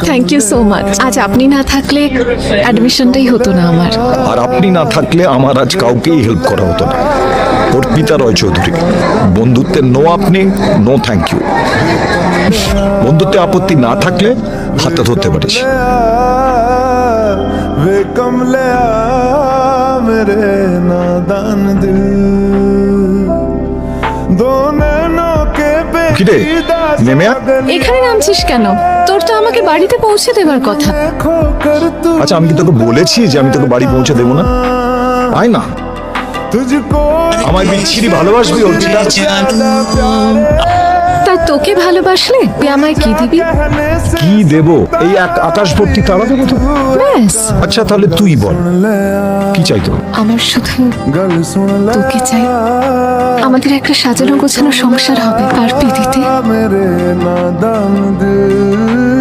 Thank you so much. আজ আপনি না থাকলে অ্যাডমিশনটাই হতো না আমার। আর আপনি না থাকলে আমার আজ কাউকেই হেল্প করা হতো না। অর্পিতা রয় চৌধুরী, বন্ধুত্বের নো আপনি, নো থ্যাংক ইউ। বন্ধুত্বে আপত্তি না থাকলে হাতটা ধরতে পারিস। वे कमले मेरे नादान दिल दो नैनों के কিরে, নেমে আয়। এখানে নামছিস কেন? তোর তো আমাকে বাড়িতে পৌঁছে দেবার কথা। खो कर तू আচ্ছা, আমি কি তোকে বলেছি যে আমি তোকে বাড়ি পৌঁছে দেবো না? আয় না, तुझको আমায় বিচ্ছিরি ভালোবাসবি অর্পিতা। তা তোকে ভালোবাসলে তুই আমায় কি দিবি? कहने से কি দেব? এই এক আকাশ ভর্তি তারা দেবো তো। ব্যাস, আচ্ছা তাহলে তুই বল, ले কি চাই তোর? আমার শুধু गल सुन ले তোকে চাই। আমাদের একটা সাজানো গোছানো সংসার হবে, আর পিদিতে मेरे नादान दिल